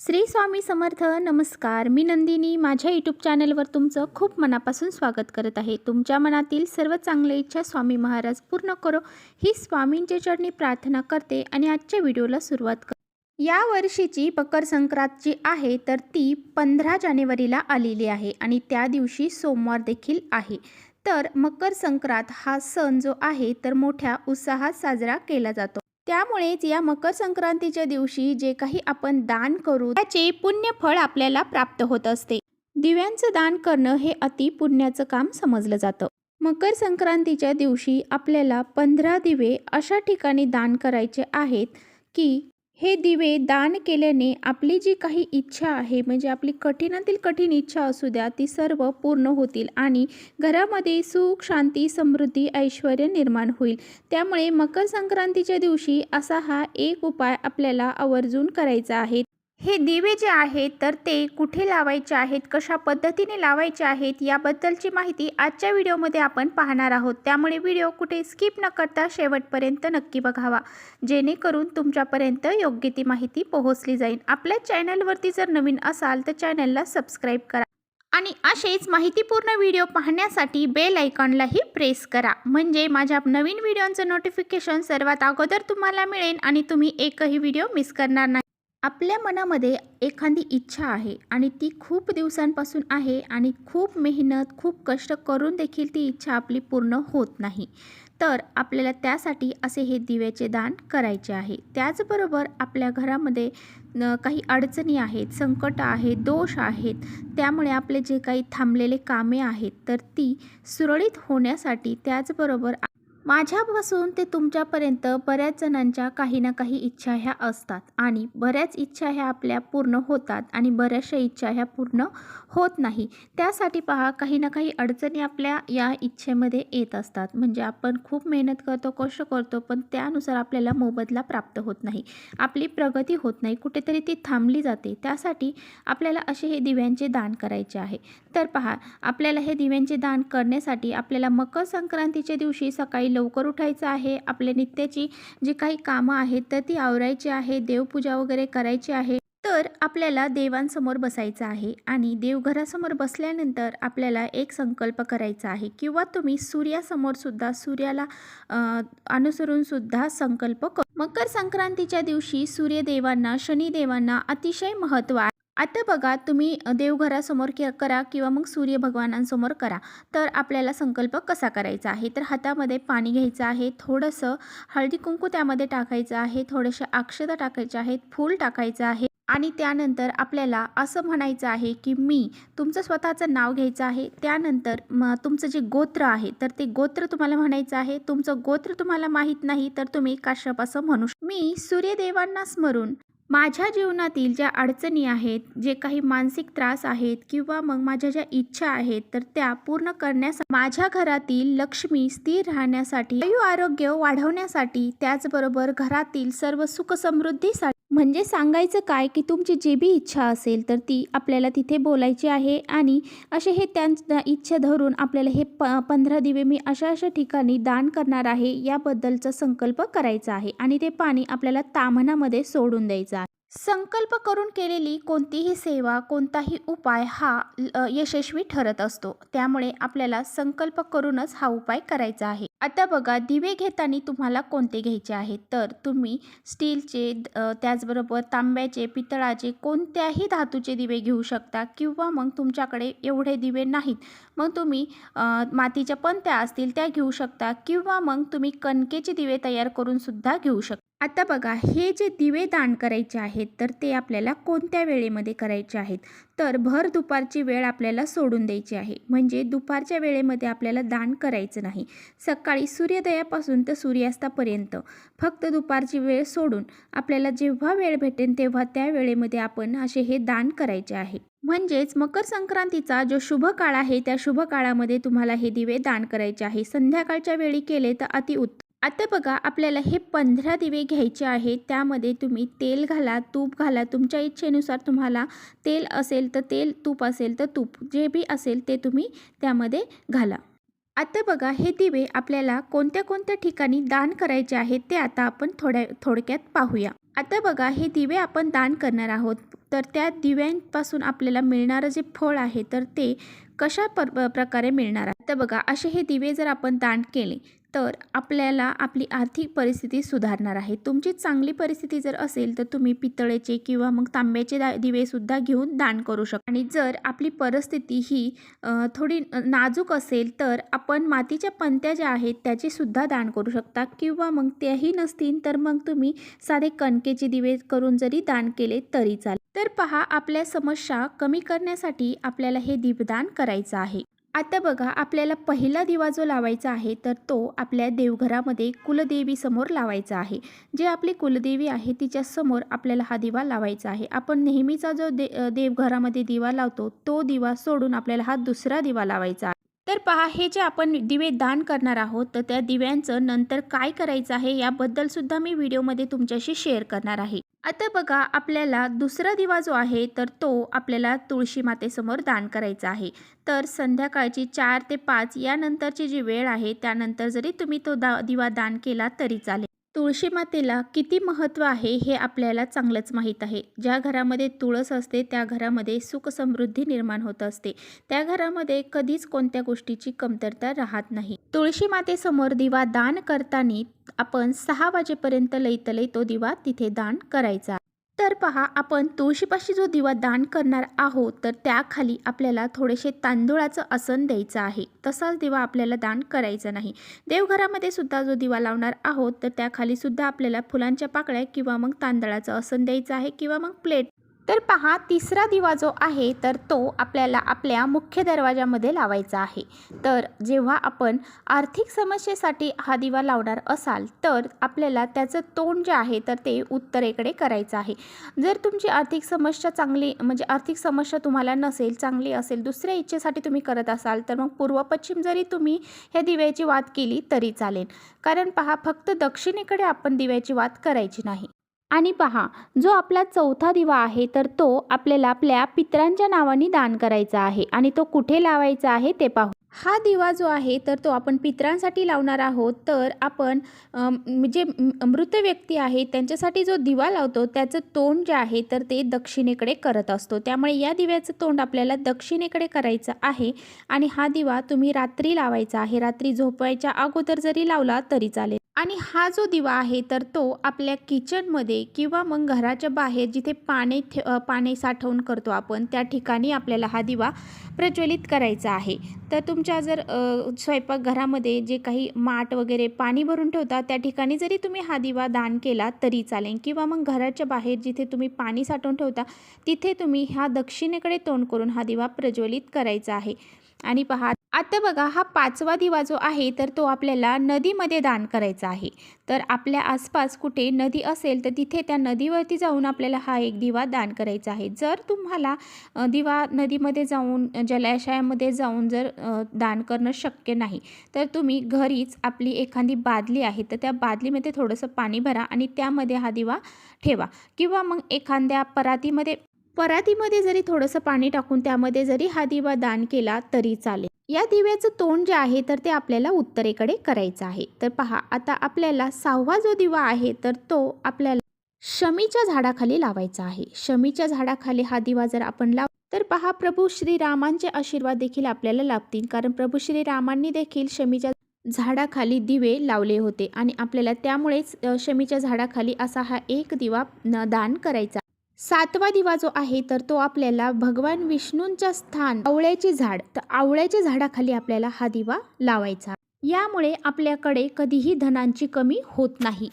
श्री स्वामी समर्थ. नमस्कार, मी नंदिनी. माझ्या यूट्यूब चॅनलवर तुमचं खूप मनापासून स्वागत करत आहे. तुमच्या मनातील सर्व चांगल्या इच्छा स्वामी महाराज पूर्ण करो ही स्वामींच्या चरणी प्रार्थना करते आणि आजच्या व्हिडिओला सुरुवात करते. या वर्षीची मकर संक्रांत जी आहे तर ती 15 जानेवारीला आलेली आहे आणि त्या दिवशी सोमवार देखील आहे. तर मकर संक्रांत हा सण जो आहे तर मोठ्या उत्साहात साजरा केला जातो. त्यामुळेच या मकर संक्रांतीच्या दिवशी जे काही आपण दान करू त्याचे पुण्य फळ आपल्याला प्राप्त होत असते. दिव्यांचं दान करणं हे अति पुण्याचं काम समजलं जातं. मकर संक्रांतीच्या दिवशी आपल्याला 15 दिवे अशा ठिकाणी दान करायचे आहेत की हे दिवे दान केल्याने आपली जी काही इच्छा आहे म्हणजे आपली कठीणातील कठीण इच्छा असू द्या ती सर्व पूर्ण होतील आणि घरामध्ये सुख, शांती, समृद्धी, ऐश्वर्य निर्माण होईल. त्यामुळे मकर संक्रांतीच्या दिवशी असा हा एक उपाय आपल्याला आवर्जून करायचा आहे. हे दिवे जे आहेत तर ते कुठे लावायचे आहेत, कशा पद्धतीने लावायचे आहेत याबद्दलची माहिती आजच्या व्हिडिओमध्ये आपण पाहणार आहोत. त्यामुळे व्हिडिओ कुठे स्किप न करता शेवटपर्यंत नक्की बघावा, जेणेकरून तुमच्यापर्यंत योग्य ती माहिती पोहोचली जाईल. आपल्या चॅनलवरती जर नवीन असाल तर चॅनलला सबस्क्राईब करा आणि असेच माहितीपूर्ण व्हिडिओ पाहण्यासाठी बेल आयकॉनलाही प्रेस करा, म्हणजे माझ्या नवीन व्हिडिओचं नोटिफिकेशन सर्वात अगोदर तुम्हाला मिळेल आणि तुम्ही एकही व्हिडिओ मिस करणार नाही. आपल्या मनामध्ये एखादी इच्छा आहे आणि ती खूप दिवसांपासून आहे आणि खूप मेहनत, खूप कष्ट करून देखील ती इच्छा आपली पूर्ण होत नाही. तर आपल्याला त्यासाठी असे हे दिव्याचे दान करायचे आहे. त्याचबरोबर आपल्या घरामध्ये काही अडचणी आहेत, संकट आहेत, दोष आहेत, त्यामुळे आपले जे काही थांबलेले कामे आहेत तर ती सुरळीत होण्यासाठी, त्याचबरोबर माझ्यापासून ते तुमच्यापर्यंत बऱ्याच जणांच्या काही ना काही इच्छा ह्या असतात आणि बऱ्याच इच्छा ह्या आपल्या पूर्ण होतात आणि बऱ्याचशा इच्छा ह्या पूर्ण होत नाही. त्यासाठी पहा, काही ना काही अडचणी आपल्या या इच्छेमध्ये येत असतात. म्हणजे आपण खूप मेहनत करतो, कष्ट करतो, पण त्यानुसार आपल्याला मोबदला प्राप्त होत नाही, आपली प्रगती होत नाही, कुठेतरी ती थांबली जाते. त्यासाठी आपल्याला असे हे दिव्यांचे दान करायचे आहे. तर पहा, आपल्याला हे दिव्यांचे दान करण्यासाठी आपल्याला मकर संक्रांतीच्या दिवशी सकाळी लवकर उठायचं आहे. आपल्या नित्याची जी काही कामं आहेत तर ती आवरायची आहे, देवपूजा वगैरे करायची आहे. तर आपल्याला देवांसमोर बसायचं आहे आणि देवघरासमोर बसल्यानंतर आपल्याला एक संकल्प करायचा आहे किंवा तुम्ही सूर्यासमोर सुद्धा सूर्याला अनुसरून सुद्धा संकल्प मकर संक्रांतीच्या दिवशी सूर्यदेवांना, शनिदेवांना अतिशय महत्त्व आहे. आता बघा, तुम्ही देवघरासमोर करा किंवा मग सूर्य भगवानांसमोर करा. तर आपल्याला संकल्प कसा करायचा आहे, तर हातामध्ये पाणी घ्यायचं आहे, थोडंसं हळदी कुंकू त्यामध्ये टाकायचं आहे, थोडेसे अक्षता टाकायचे आहेत, फूल टाकायचं आहे आणि त्यानंतर आपल्याला असं म्हणायचं आहे की मी, तुमचं स्वतःचं नाव घ्यायचं आहे. त्यानंतर तुमचं जे गोत्र आहे तर ते गोत्र तुम्हाला म्हणायचं आहे. तुमचं गोत्र तुम्हाला माहीत नाही तर तुम्ही काश्यप असं म्हणू मी सूर्यदेवांना स्मरून माझ्या जीवनातील ज्या अडचणी आहेत, जे काही मानसिक त्रास आहेत किंवा मग माझ्या ज्या इच्छा आहेत तर त्या पूर्ण करण्यासाठी, माझ्या घरातील लक्ष्मी स्थिर राहण्यासाठी, आरोग्य वाढवण्यासाठी, त्याचबरोबर घरातील सर्व सुख समृद्धीसाठी, म्हणजे सांगायचं काय की तुमची जी बी इच्छा असेल तर ती आपल्याला तिथे बोलायची आहे आणि असे हे त्यांच्या इच्छा धरून आपल्याला हे 15 दिवे मी अशा अशा ठिकाणी दान करणार आहे याबद्दलचा संकल्प करायचा आहे आणि ते पाणी आपल्याला ताम्हणामध्ये सोडून द्यायचं आहे. संकल्प करून केलेली कोणतीही सेवा, कोणताही उपाय हा यशस्वी ठरत असतो. त्यामुळे आपल्याला संकल्प करूनच हा उपाय करायचा आहे. आता बघा, दिवे घेताना तुम्हाला कोणते घ्यायचे आहेत, तर तुम्ही स्टीलचे, त्याचबरोबर तांब्याचे, पितळाचे, कोणत्याही धातूचे दिवे घेऊ शकता किंवा मग तुमच्याकडे एवढे दिवे नाहीत मग तुम्ही मातीच्या पणत्या असतील त्या घेऊ शकता किंवा मग तुम्ही कणकेचे दिवे तयार करून सुद्धा घेऊ शकता. आता बघा, हे जे दिवे दान करायचे आहेत तर ते आपल्याला कोणत्या वेळेमध्ये करायचे आहेत, तर भर दुपारची वेळ आपल्याला सोडून द्यायची आहे. म्हणजे दुपारच्या वेळेमध्ये आपल्याला दान करायचं नाही. सकाळी सूर्योदयापासून तर सूर्यास्तापर्यंत फक्त दुपारची वेळ सोडून आपल्याला जेव्हा वेळ भेटेल तेव्हा त्या वेळेमध्ये आपण असे हे दान करायचे आहे. म्हणजेच मकर संक्रांतीचा जो शुभ काळ आहे त्या शुभ काळामध्ये तुम्हाला हे दिवे दान करायचे आहे. संध्याकाळच्या वेळी केले तर अतिउत्तम. आता बघा, आपल्याला हे 15 दिवे घ्यायचे आहेत. त्यामध्ये तुम्ही तेल घाला, तूप घाला, तुमच्या इच्छेनुसार तुम्हाला तेल असेल तर तेल, तूप असेल तर तूप, जे बी असेल ते तुम्ही त्यामध्ये घाला. आता बघा, हे दिवे आपल्याला कोणत्या कोणत्या ठिकाणी दान करायचे आहेत ते आता आपण थोडक्यात पाहूया. आता बघा, हे दिवे आपण दान करणार आहोत, तर त्या दिव्यांपासून आपल्याला मिळणारं जे फळ आहे तर ते कशा प्रकारे मिळणार आहे. तर बघा, असे हे दिवे जर आपण दान केले तर आपल्याला आपली आर्थिक परिस्थिती सुधारणार आहे. तुमची चांगली परिस्थिती जर असेल तर तुम्ही पितळेचे किंवा मग तांब्याचे दिवेसुद्धा घेऊन दान करू शकता. आणि जर आपली परिस्थिती ही थोडी नाजूक असेल तर आपण मातीच्या पंत्या ज्या आहेत त्याचेसुद्धा दान करू शकता, किंवा मग त्याही नसतील तर मग तुम्ही साधे कणकेचे दिवे करून जरी दान केले तरी चालेल. तर पहा, आपल्या समस्या कमी करण्यासाठी आपल्याला हे दीपदान करायचं आहे. आता बघा, आपल्याला पहिला दिवा जो लावायचा आहे तर तो आपल्या देवघरामध्ये कुलदेवी समोर लावायचा आहे. जे आपली कुलदेवी आहे तिच्या समोर आपल्याला हा दिवा लावायचा आहे. आपण नेहमीचा जो देवघरामध्ये दिवा लावतो तो दिवा सोडून आपल्याला हा दुसरा दिवा लावायचा आहे. तर पहा, हे जे आपण दिवे दान करणार आहोत तर त्या दिव्यांचं नंतर काय करायचं आहे याबद्दल सुद्धा मी व्हिडिओमध्ये तुमच्याशी शेअर करणार आहे. आता बघा, आपल्याला दुसरा दिवा जो आहे तर तो आपल्याला तुळशी मातेसमोर दान करायचा आहे. तर संध्याकाळची 4 ते 5 यानंतरची जी वेळ आहे त्यानंतर जरी तुम्ही तो दिवा दान केला तरी चालेल. तुळशी मातेला किती महत्त्व आहे हे आपल्याला चांगलंच माहीत आहे. ज्या घरामध्ये तुळस असते त्या घरामध्ये सुख समृद्धी निर्माण होत असते. त्या घरामध्ये कधीच कोणत्या गोष्टीची कमतरता राहत नाही. तुळशी मातेसमोर दिवा दान करताना आपण 6 वाजेपर्यंत लई तो दिवा तिथे दान करायचा. तर पहा, आपण तुळशीपाशी जो दिवा दान करणार आहोत तर त्याखाली आपल्याला थोडेसे तांदूळाचं आसन द्यायचं आहे. तसाच दिवा आपल्याला दान करायचा नाही. देवघरामध्ये सुद्धा जो दिवा लावणार आहोत तर त्याखाली सुद्धा आपल्याला फुलांच्या पाकळ्या किंवा मग तांदळाचं आसन द्यायचं आहे, किंवा मग प्लेट. तर पहा, तिसरा दिवा जो आहे तर तो आपल्याला आपल्या मुख्य दरवाजामध्ये लावायचा आहे. तर जेव्हा आपण आर्थिक समस्येसाठी हा दिवा लावणार असाल तर आपल्याला त्याचं तोंड जे आहे तर ते उत्तरेकडे करायचं आहे. जर तुमची आर्थिक समस्या चांगली, म्हणजे आर्थिक समस्या तुम्हाला नसेल, चांगली असेल, दुसऱ्या इच्छेसाठी तुम्ही करत असाल तर मग पूर्व पश्चिम जरी तुम्ही ह्या दिव्याची वात केली तरी चालेल. कारण पहा, फक्त दक्षिणेकडे आपण दिव्याची वात करायची नाही. आणि पहा, जो आपला चौथा दिवा आहे तर तो आपल्याला आपल्या पितरांच्या नावाने दान करायचा आहे. आणि तो कुठे लावायचा आहे ते पाहू. हा दिवा जो आहे तर तो आपण पितरांसाठी लावणार आहोत. तर आपण जे मृत व्यक्ती आहे त्यांच्यासाठी जो दिवा लावतो त्याचं तोंड जे आहे तर ते दक्षिणेकडे करत असतो. त्यामुळे या दिव्याचं तोंड आपल्याला दक्षिणेकडे करायचं आहे. आणि हा दिवा तुम्ही रात्री लावायचा आहे. रात्री झोपायच्या अगोदर जरी लावला तरी चालेल. आणि हा जो दिवा आहे तर तो आपल्या किचनमध्ये किंवा मग घराच्या बाहेर जिथे पाणी साठवून करतो आपण त्या ठिकाणी आपल्याला हा दिवा प्रज्वलित करायचा आहे. तर तुमच्या जर स्वयंपाकघरामध्ये जे काही माठ वगैरे पाणी भरून ठेवता त्या ठिकाणी जरी तुम्ही हा दिवा दान केला तरी चालेल, किंवा मग घराच्या बाहेर जिथे तुम्ही पाणी साठवून ठेवता तिथे तुम्ही ह्या दक्षिणेकडे तोंड करून हा दिवा प्रज्वलित करायचा आहे. आणि पहा, आता बघा, हा 5वा दिवा जो आहे तर तो आपल्याला नदीमध्ये दान करायचा आहे. तर आपल्या आसपास कुठे नदी असेल तर तिथे त्या नदीवरती जाऊन आपल्याला हा एक दिवा दान करायचा आहे. जर तुम्हाला दिवा नदीमध्ये जाऊन, जलाशयामध्ये जाऊन जर दान करणं शक्य नाही तर तुम्ही घरीच आपली एखादी बादली आहे तर त्या बादलीमध्ये थोडंसं पाणी भरा आणि त्यामध्ये हा दिवा ठेवा, किंवा मग एखाद्या परातीमध्ये जरी थोडंसं पाणी टाकून त्यामध्ये जरी हा दिवा दान केला तरी चालेल. या दिव्याचं तोंड जे आहे तर ते आपल्याला उत्तरेकडे करायचं आहे. तर पहा, आता आपल्याला 6वा जो दिवा आहे तर तो आपल्याला शमीच्या झाडाखाली लावायचा आहे. शमीच्या झाडाखाली हा दिवा जर आपण तर पहा, प्रभू श्रीरामांचे आशीर्वाद देखील आपल्याला लाभतील. कारण प्रभू श्रीरामांनी देखील शमीच्या झाडाखाली दिवे लावले होते आणि आपल्याला त्यामुळेच शमीच्या झाडाखाली असा हा एक दिवा दान करायचा. 7वा दिवा जो आहे तर तो आपल्याला भगवान विष्णूंच्या स्थान आवळ्याचे झाड, तर आवळ्याच्या झाडाखाली आपल्याला हा दिवा लावायचा. यामुळे आपल्याकडे कधीही धनांची कमी होत नाही.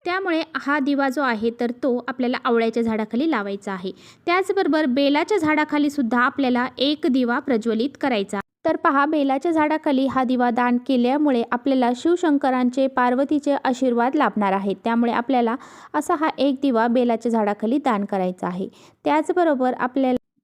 त्यामुळे हा दिवा जो आहे तर तो आपल्याला आवळ्याच्या झाडाखाली लावायचा आहे. त्याचबरोबर बेलाच्या झाडाखाली सुद्धा आपल्याला एक दिवा प्रज्वलित करायचा. तर पहा, बेलाच्या झाडाखाली हा दिवा दान केल्यामुळे आपल्याला शिवशंकरांचे, पार्वतीचे आशीर्वाद लाभणार आहेत. त्यामुळे आपल्याला असा हा एक दिवा बेलाच्या झाडाखाली दान करायचा आहे.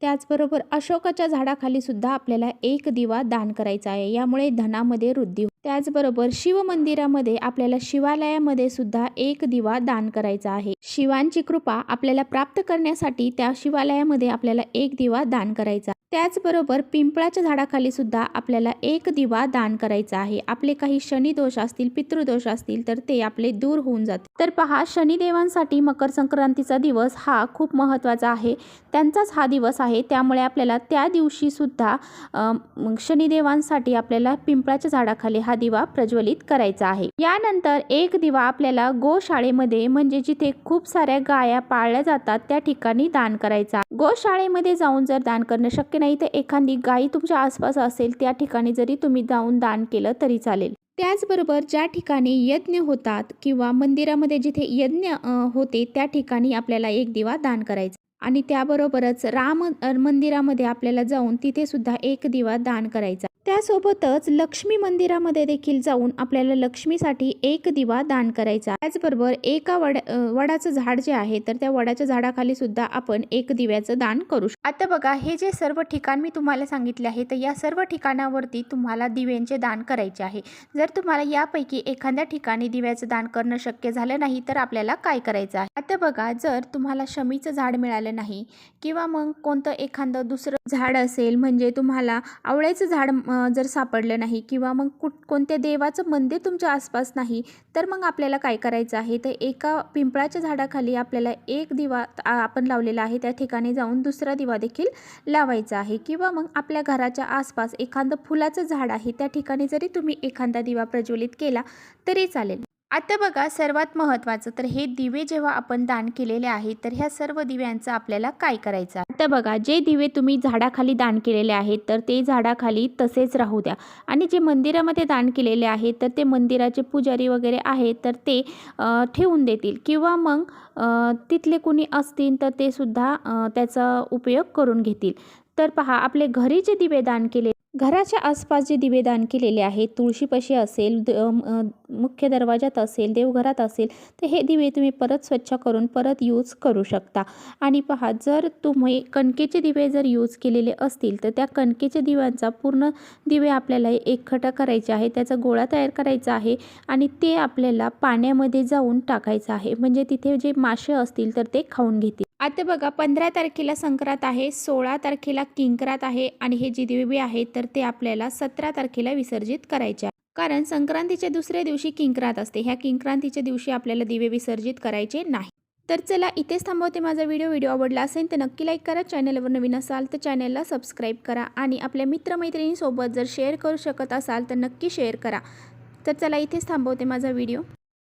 त्याचबरोबर अशोकाच्या झाडाखाली सुद्धा आपल्याला एक दिवा दान करायचा आहे. यामुळे धनामध्ये वृद्धी त्याचबरोबर शिवमंदिरामध्ये आपल्याला शिवालयामध्ये सुद्धा एक दिवा दान करायचा आहे. शिवांची कृपा आपल्याला प्राप्त करण्यासाठी त्या शिवालयामध्ये आपल्याला एक दिवा दान करायचा. त्याचबरोबर पिंपळाच्या झाडाखाली सुद्धा आपल्याला एक दिवा दान करायचा आहे. आपले काही शनिदोष असतील, पितृदोष असतील तर ते आपले दूर होऊन जातील. तर पहा, शनिदेवांसाठी मकर संक्रांतीचा दिवस हा खूप महत्त्वाचा आहे. त्यांचाच हा दिवस आहे, त्यामुळे आपल्याला त्या दिवशी सुद्धा शनिदेवांसाठी आपल्याला पिंपळाच्या झाडाखाली हा दिवा प्रज्वलित करायचा आहे. यानंतर एक दिवा आपल्याला गोशाळेमध्ये, म्हणजे जिथे खूप साऱ्या गाया पाळल्या जातात त्या ठिकाणी दान करायचा. गोशाळेमध्ये जाऊन जर दान करणं शक्य नाही तर एखादी गाई तुमच्या आसपास असेल त्या ठिकाणी जरी तुम्ही जाऊन दान केलं तरी चालेल. त्याचबरोबर ज्या ठिकाणी यज्ञ होतात किंवा मंदिरामध्ये जिथे यज्ञ होते त्या ठिकाणी आपल्याला एक दिवा दान करायचा. आणि त्याबरोबरच राम मंदिरामध्ये आपल्याला जाऊन तिथे सुद्धा एक दिवा दान करायचा. त्यासोबतच लक्ष्मी मंदिरामध्ये देखील जाऊन आपल्याला लक्ष्मीसाठी एक दिवा दान करायचा. त्याचबरोबर एका वडाचं झाड जे आहे तर त्या वडाच्या झाडाखाली सुद्धा आपण एक दिव्याचं दान करू शकतो. आता बघा, हे जे सर्व ठिकाण मी तुम्हाला सांगितले आहे तर या सर्व ठिकाणावरती तुम्हाला दिव्यांचे दान करायचे आहे. जर तुम्हाला यापैकी एखाद्या ठिकाणी दिव्याचं दान करणं शक्य झालं नाही तर आपल्याला काय करायचं आहे. आता बघा, जर तुम्हाला शमीचं झाड मिळालं नाही किंवा मग कोणतं एखादं दुसरं झाड असेल, म्हणजे तुम्हाला आवळ्याचं झाड जर सापडलं नाही किंवा मग कोणत्या देवाचं मंदिर तुमच्या आसपास नाही तर मग आपल्याला काय करायचं आहे, तर एका पिंपळाच्या झाडाखाली आपल्याला एक दिवा आपण लावलेला आहे त्या ठिकाणी जाऊन दुसरा दिवा देखील लावायचा आहे. किंवा मग आपल्या घराच्या आसपास एखादं फुलाचं झाड आहे त्या ठिकाणी जरी तुम्ही एखादा दिवा प्रज्वलित केला तरी चालेल. आता बघा, सर्वात महत्त्वाचं तर हे दिवे जेव्हा आपण दान केलेले आहे तर ह्या सर्व दिव्यांचं आपल्याला काय करायचं. आता बघा, जे दिवे तुम्ही झाडाखाली दान केलेले आहेत तर ते झाडाखाली तसेच राहू द्या. आणि जे मंदिरामध्ये दान केलेले आहेत तर ते मंदिराचे पुजारी वगैरे आहेत तर ते ठेवून देतील किंवा मग तिथले कुणी असतील तर ते सुद्धा त्याचा उपयोग करून घेतील. तर पहा, आपले घरी जे दिवे दान केले, घराच्या आसपास जे दिवे दान केलेले आहेत, तुळशीपाशी असेल, मुख्य दरवाजात असेल, देवघरात असेल तर हे दिवे तुम्ही परत स्वच्छ करून परत यूज करू शकता. आणि पहा, जर तुम्ही कणकेचे दिवे जर यूज केलेले असतील तर त्या कणकेच्या दिव्यांचा पूर्ण दिवे आपल्याला एकखट्टा करायचे आहे, त्याचा गोळा तयार करायचा आहे आणि ते आपल्याला पाण्यामध्ये जाऊन टाकायचं आहे, म्हणजे तिथे जे मासे असतील तर ते खाऊन घेतील. आता बघा, 15 तारखेला संक्रांत आहे, 16 तारखेला किंक्रात आहे आणि हे जे दिवे आहेत तर ते आपल्याला 17 तारखेला विसर्जित करायचे. कारण संक्रांतीच्या दुसऱ्या दिवशी किंक्रात असते. ह्या किंक्रांतीच्या दिवशी आपल्याला दिवे विसर्जित करायचे नाही. तर चला, इथेच थांबवते माझा व्हिडिओ आवडला असेल तर नक्की लाईक करा. चॅनलवर नवीन असाल तर चॅनलला सबस्क्राईब करा आणि आपल्या मित्रमैत्रिणींसोबत जर शेअर करू शकत असाल तर नक्की शेअर करा. तर चला, इथेच थांबवते माझा व्हिडिओ.